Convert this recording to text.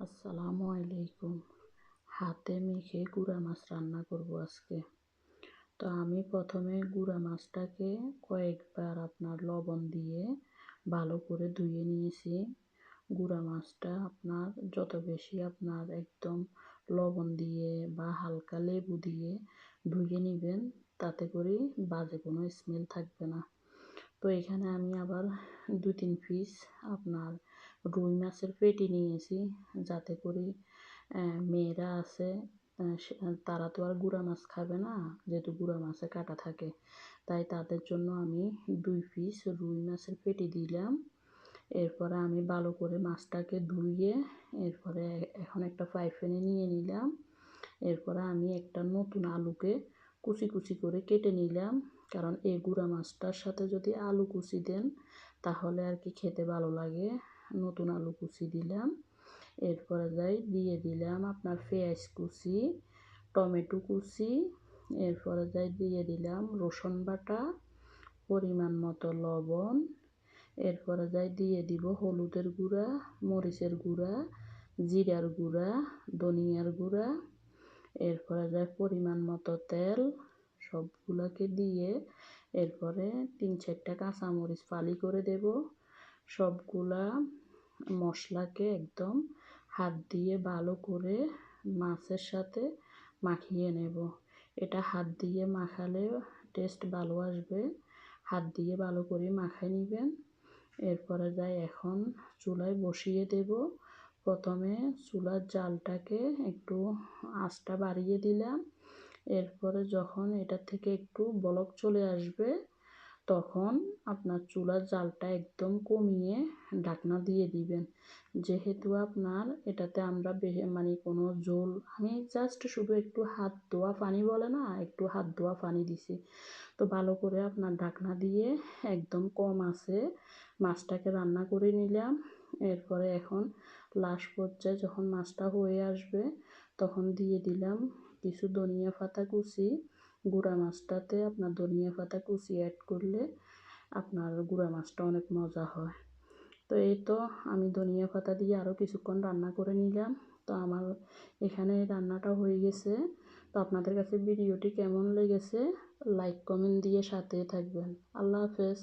আসসালামু আলাইকুম। হাতে মেখে গুঁড়া মাছ রান্না করব আজকে। তো আমি প্রথমে গুঁড়া মাছটাকে কয়েকবার আপনার লবণ দিয়ে ভালো করে ধুয়ে নিয়েছি। গুঁড়া মাছটা আপনার যত বেশি আপনার একদম লবণ দিয়ে বা হালকা লেবু দিয়ে ধুয়ে নেবেন, তাতে করে বাজে কোনো স্মেল থাকবে না। তো এখানে আমি আবার 2-3 পিস আপনার রুই মাছের পেটি নিয়েছি, যাতে করে মেয়েরা আছে তারা তো আর গুঁড়া মাছ খাবে না, যেহেতু গুঁড়া মাছে কাঁটা থাকে, তাই তাদের জন্য আমি 2 পিস রুই মাছের পেটি দিলাম। এরপরে আমি ভালো করে মাছটাকে ধুয়ে এরপরে এখন একটা ফ্রাই প্যানে নিয়ে নিলাম। এরপরে আমি একটা নতুন আলুকে কুচি কুচি করে কেটে নিলাম, কারণ এই গুঁড়া মাছটার সাথে যদি আলু কুচি দেন তাহলে আর কি খেতে ভালো লাগে। নতুন আলু কুচি দিলাম। এরপরে দিয়ে দিলাম আপনার পেঁয়াজ কুচি, টমেটো কুচি। এরপরে দিয়ে দিলাম রসুন বাটা, পরিমাণ মতো লবণ। এরপরে দিয়ে দিব হলুদের গুঁড়া, মরিচের গুঁড়া, জিরার গুঁড়া, ধনিয়ার গুঁড়া। এরপরে পরিমাণ মতো তেল। সবগুলোকে দিয়ে এরপরে 3-4টা কাঁচামরিচ ফালি করে দেব। সবগুলা মশলাকে একদম হাত দিয়ে ভালো করে মাছের সাথে মাখিয়ে নেব। এটা হাত দিয়ে মাখালে টেস্ট ভালো আসবে। হাত দিয়ে ভালো করে মাখিয়ে নেবেন। এরপরে এখন চুলায় বসিয়ে দেব। প্রথমে চুলার জালটাকে একটু আঁচটা বাড়িয়ে দিলাম। এরপরে যখন এটা থেকে একটু বলক চলে আসবে, তখন আপনার চুলার জালটা একদম কমিয়ে ঢাকনা দিয়ে দিবেন। যেহেতু আপনার এটাতে আমরা মানে কোনো ঝোল, আমি জাস্ট শুধু একটু হাত ধোয়া পানি বলে না, একটু হাত ধোয়া পানি দিছি। তো ভালো করে আপনার ঢাকনা দিয়ে একদম কম আছে মাছটাকে রান্না করে নিলাম। এরপরে এখন লাস্ট পর্যায়ে যখন মাছটা হয়ে আসবে, তখন দিয়ে দিলাম কিছু ধনিয়া পাতা কুচি। গুঁড়া মাছটাতে আপনার ধনিয়া পাতা কুচি অ্যাড করলে আপনার গুঁড়া মাছটা অনেক মজা হয়। তো এই তো আমি ধনিয়া পাতা দিয়ে আরও কিছুক্ষণ রান্না করে নিলাম। তো আমার এখানে রান্নাটা হয়ে গেছে। তো আপনাদের কাছে ভিডিওটি কেমন লেগেছে লাইক কমেন্ট দিয়ে সাথে থাকবেন। আল্লাহ হাফেজ।